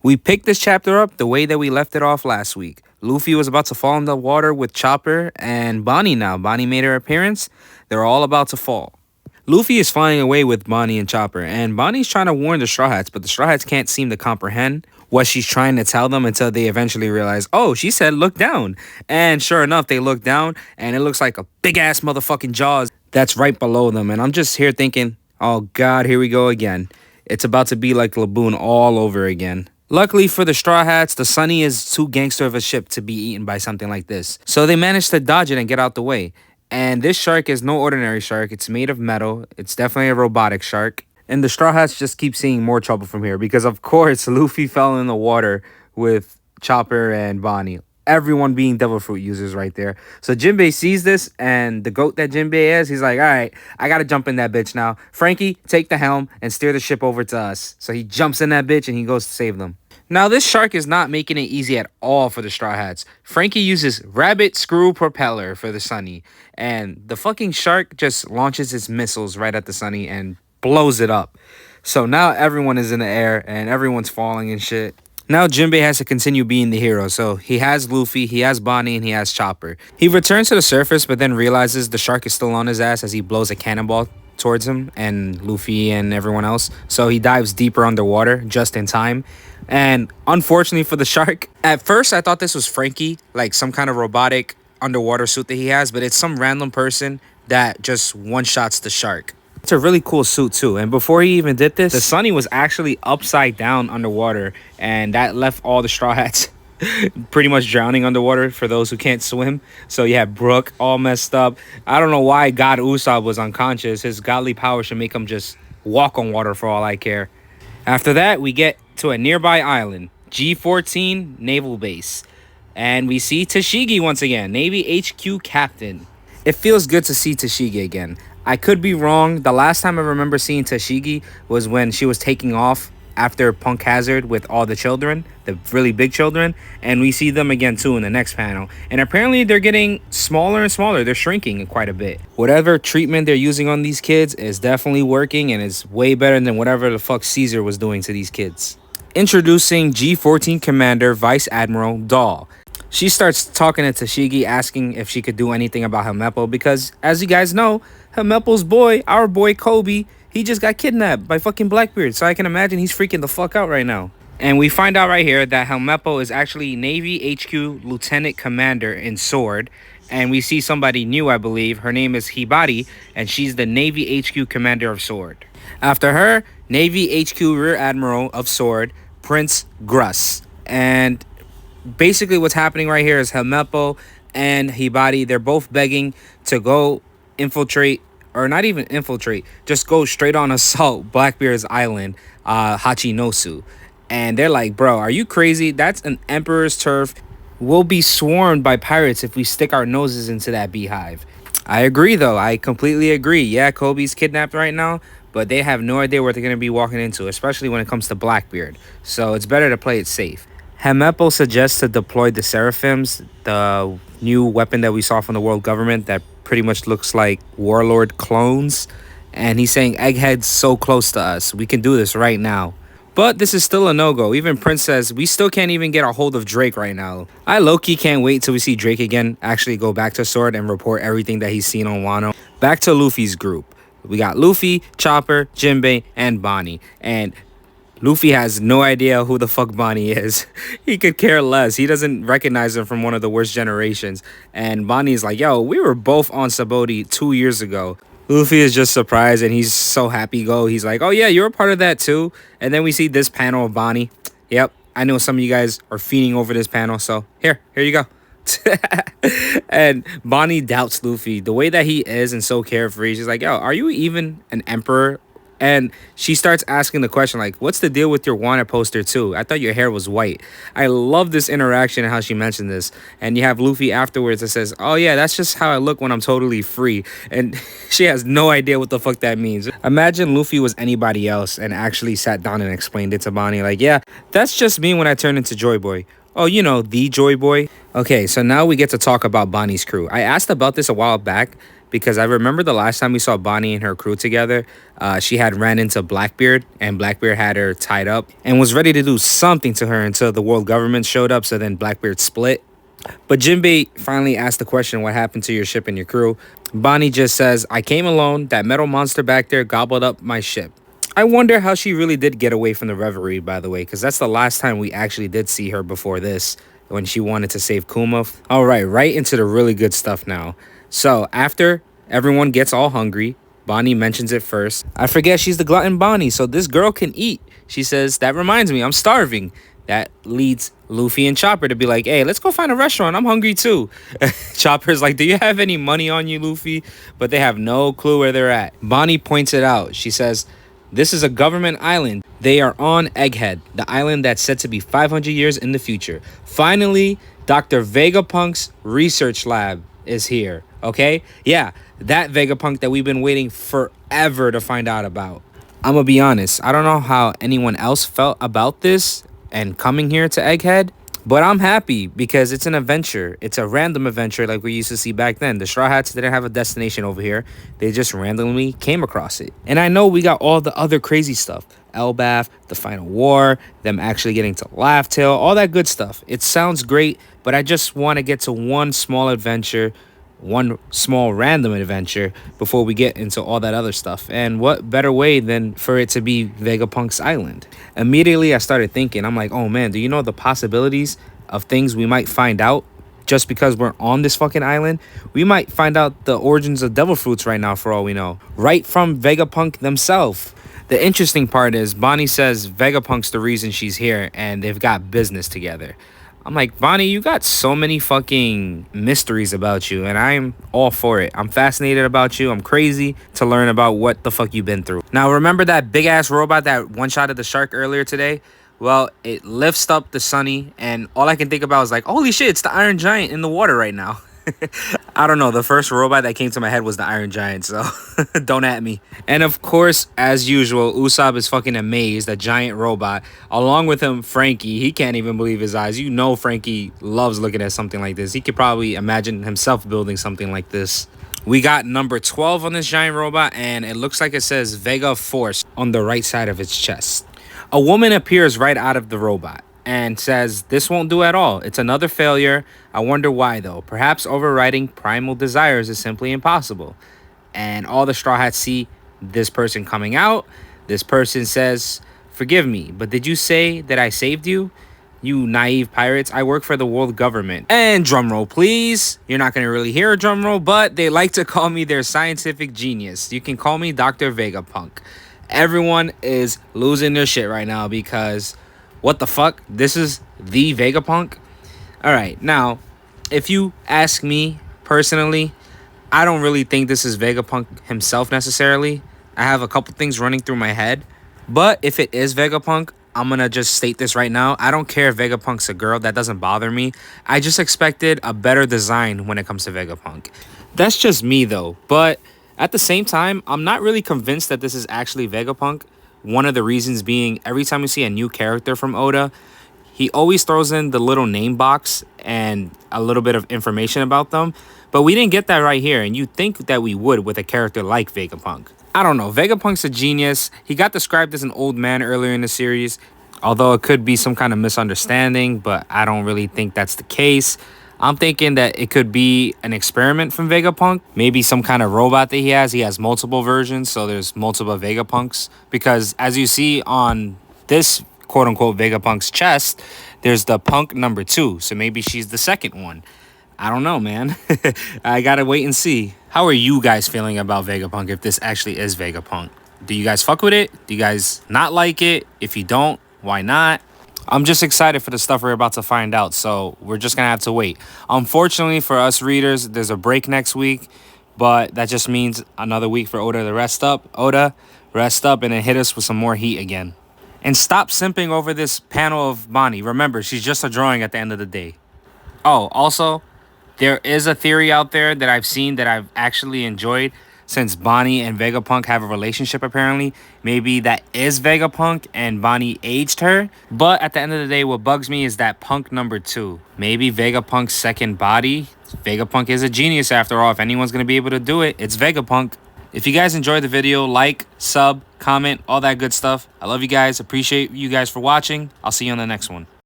We picked this chapter up the way that we left it off last week. Luffy was about to fall in the water with Chopper and Bonney now. Bonney made her appearance. They're all about to fall. Luffy is flying away with Bonney and Chopper, and Bonnie's trying to warn the Straw Hats, but the Straw Hats can't seem to comprehend what she's trying to tell them until they eventually realize, oh, she said look down. And sure enough, they look down, and it looks like a big-ass motherfucking Jaws that's right below them. And I'm just here thinking, oh, God, here we go again. It's about to be like Laboon all over again. Luckily for the Straw Hats, the Sunny is too gangster of a ship to be eaten by something like this. So they managed to dodge it and get out the way. And this shark is no ordinary shark. It's made of metal. It's definitely a robotic shark. And the Straw Hats just keep seeing more trouble from here because, of course, Luffy fell in the water with Chopper and Bonney. Everyone being devil fruit users right there. So Jinbei sees this, and the goat that Jinbei is, he's like, all right, I got to jump in that bitch now. Frankie, take the helm and steer the ship over to us. So he jumps in that bitch, and he goes to save them. Now, this shark is not making it easy at all for the Straw Hats. Frankie uses rabbit screw propeller for the Sunny, and the fucking shark just launches its missiles right at the Sunny and blows it up. So now everyone is in the air, and everyone's falling and shit. Now Jinbei has to continue being the hero, so he has Luffy, he has Bonney, and he has Chopper. He returns to the surface, but then realizes the shark is still on his ass as he blows a cannonball towards him and Luffy and everyone else. So he dives deeper underwater just in time. And unfortunately for the shark, at first I thought this was Frankie, like some kind of robotic underwater suit that he has, but it's some random person that just one-shots the shark. It's a really cool suit too. And before he even did this, the Sunny was actually upside down underwater, and that left all the Straw Hats pretty much drowning underwater for those who can't swim. So you have Brook all messed up. I don't know why God Usopp was unconscious. His godly power should make him just walk on water for all I care. After that, we get to a nearby island, G14 Naval Base. And we see Tashigi once again, Navy HQ Captain. It feels good to see Tashigi again. I could be wrong. The last time I remember seeing Tashigi was when she was taking off after Punk Hazard with all the children, the really big children, and we see them again too in the next panel. And apparently they're getting smaller and smaller. They're shrinking quite a bit. Whatever treatment they're using on these kids is definitely working, and is way better than whatever the fuck Caesar was doing to these kids. Introducing G14 Commander Vice Admiral Dahl. She starts talking to Tashigi, asking if she could do anything about Helmeppo, because as you guys know, Helmeppo's boy, our boy Kobe, he just got kidnapped by fucking Blackbeard. So I can imagine he's freaking the fuck out right now. And we find out right here that Helmeppo is actually Navy HQ Lieutenant Commander in Sword. And we see somebody new, I believe. Her name is Hibari, and she's the Navy HQ Commander of Sword. After her, Navy HQ Rear Admiral of Sword, Prince Gruss. And basically what's happening right here is Helmeppo and Hibari, they're both begging to go infiltrate, or not even infiltrate, just go straight on assault Blackbeard's island, Hachinosu. And they're like, bro, are you crazy? That's an emperor's turf. We'll be swarmed by pirates if we stick our noses into that beehive. I agree, though. I completely agree. Yeah, Kobe's kidnapped right now, but they have no idea what they're going to be walking into, especially when it comes to Blackbeard. So it's better to play it safe. Helmeppo suggests to deploy the Seraphims, the new weapon that we saw from the world government that pretty much looks like Warlord clones. And he's saying, Egghead's so close to us. We can do this right now. But this is still a no-go. Even Prince says, we still can't even get a hold of Drake right now. I low-key can't wait till we see Drake again actually go back to Sword and report everything that he's seen on Wano. Back to Luffy's group. We got Luffy, Chopper, Jinbei, and Bonney. And Luffy has no idea who the fuck Bonney is. He could care less. He doesn't recognize him from one of the worst generations. And Bonnie's like, yo, we were both on Sabaody 2 years ago. Luffy is just surprised, and he's so happy-go. He's like, oh, yeah, you're a part of that, too. And then we see this panel of Bonney. Yep, I know some of you guys are fiending over this panel, so here you go. And Bonney doubts Luffy. The way that he is and so carefree, she's like, yo, are you even an emperor? And she starts asking the question, like, what's the deal with your wanted poster, too? I thought your hair was white. I love this interaction and how she mentioned this. And you have Luffy afterwards that says, oh, yeah, that's just how I look when I'm totally free. And she has no idea what the fuck that means. Imagine Luffy was anybody else and actually sat down and explained it to Bonney. Like, yeah, that's just me when I turn into Joy Boy. Oh, you know, the Joy Boy. Okay, so now we get to talk about Bonnie's crew. I asked about this a while back, because I remember the last time we saw Bonnie and her crew together, she had ran into Blackbeard, and Blackbeard had her tied up and was ready to do something to her until the world government showed up. So then Blackbeard split. But Jinbei finally asked the question, what happened to your ship and your crew? Bonnie just says, I came alone. That metal monster back there gobbled up my ship. I wonder how she really did get away from the reverie, by the way, because that's the last time we actually did see her before this, when she wanted to save Kuma. All right into the really good stuff now. So after everyone gets all hungry, Bonnie mentions it first. I forget she's the glutton Bonnie, so this girl can eat. She says, that reminds me, I'm starving. That leads Luffy and Chopper to be like, hey, let's go find a restaurant. I'm hungry too. Chopper's like, do you have any money on you, Luffy? But they have no clue where they're at. Bonnie points it out. She says, this is a government island. They are on Egghead, the island that's said to be 500 years in the future. Finally, Dr. Vegapunk's research lab is here, okay? Yeah, that Vegapunk that we've been waiting forever to find out about. I'm gonna be honest, I don't know how anyone else felt about this and coming here to Egghead, but I'm happy because it's an adventure. It's a random adventure like we used to see back then. The Straw Hats didn't have a destination over here. They just randomly came across it. And I know we got all the other crazy stuff. Elbaf, the final war, them actually getting to Laugh Tale, all that good stuff. It sounds great, but I just want to get to one small adventure, one small random adventure before we get into all that other stuff. And what better way than for it to be Vegapunk's island? Immediately I started thinking, I'm like, oh man, do you know the possibilities of things we might find out just because we're on this fucking island? We might find out the origins of devil fruits right now, for all we know, right from Vegapunk themselves. The interesting part is Bonnie says Vegapunk's the reason she's here and they've got business together. I'm like, Bonnie, you got so many fucking mysteries about you, and I'm all for it. I'm fascinated about you. I'm crazy to learn about what the fuck you've been through. Now, remember that big-ass robot that one-shotted the shark earlier today? Well, it lifts up the Sunny, and all I can think about is like, holy shit, it's the Iron Giant in the water right now. I don't know. The first robot that came to my head was the Iron Giant, so don't at me. And of course, as usual, Usopp is fucking amazed, a giant robot. Along with him, Frankie, he can't even believe his eyes. You know Frankie loves looking at something like this. He could probably imagine himself building something like this. We got number 12 on this giant robot, and it looks like it says Vega Force on the right side of its chest. A woman appears right out of the robot and says, this won't do at all. It's another failure. I wonder why, though. Perhaps overriding primal desires is simply impossible. And all the Straw Hats see this person coming out. This person says, forgive me, but did you say that I saved you? You naive pirates, I work for the world government. And drumroll, please. You're not going to really hear a drumroll, but they like to call me their scientific genius. You can call me Dr. Vegapunk. Everyone is losing their shit right now because what the fuck? This is the Vegapunk? Alright, now, if you ask me personally, I don't really think this is Vegapunk himself necessarily. I have a couple things running through my head. But if it is Vegapunk, I'm gonna just state this right now. I don't care if Vegapunk's a girl. That doesn't bother me. I just expected a better design when it comes to Vegapunk. That's just me though. But at the same time, I'm not really convinced that this is actually Vegapunk. One of the reasons being, every time we see a new character from Oda, he always throws in the little name box and a little bit of information about them. But we didn't get that right here, and you'd think that we would with a character like Vegapunk. I don't know, Vegapunk's a genius. He got described as an old man earlier in the series, although it could be some kind of misunderstanding, but I don't really think that's the case. I'm thinking that it could be an experiment from Vegapunk. Maybe some kind of robot that he has. He has multiple versions, so there's multiple Vegapunks. Because as you see on this quote-unquote Vegapunk's chest, there's the punk number 2. So maybe she's the second one. I don't know, man. I gotta wait and see. How are you guys feeling about Vegapunk if this actually is Vegapunk? Do you guys fuck with it? Do you guys not like it? If you don't, why not? I'm just excited for the stuff we're about to find out, so we're just gonna have to wait. Unfortunately for us readers, there's a break next week, but that just means another week for Oda to rest up. Oda, rest up and then hit us with some more heat again. And stop simping over this panel of Bonney. Remember, she's just a drawing at the end of the day. Oh, also, there is a theory out there that I've seen that I've actually enjoyed. since Bonnie and Vegapunk have a relationship apparently. Maybe that is Vegapunk and Bonnie aged her. But at the end of the day, what bugs me is that Punk number 2. Maybe Vegapunk's second body. Vegapunk is a genius after all. If anyone's going to be able to do it, it's Vegapunk. If you guys enjoyed the video, like, sub, comment, all that good stuff. I love you guys. Appreciate you guys for watching. I'll see you on the next one.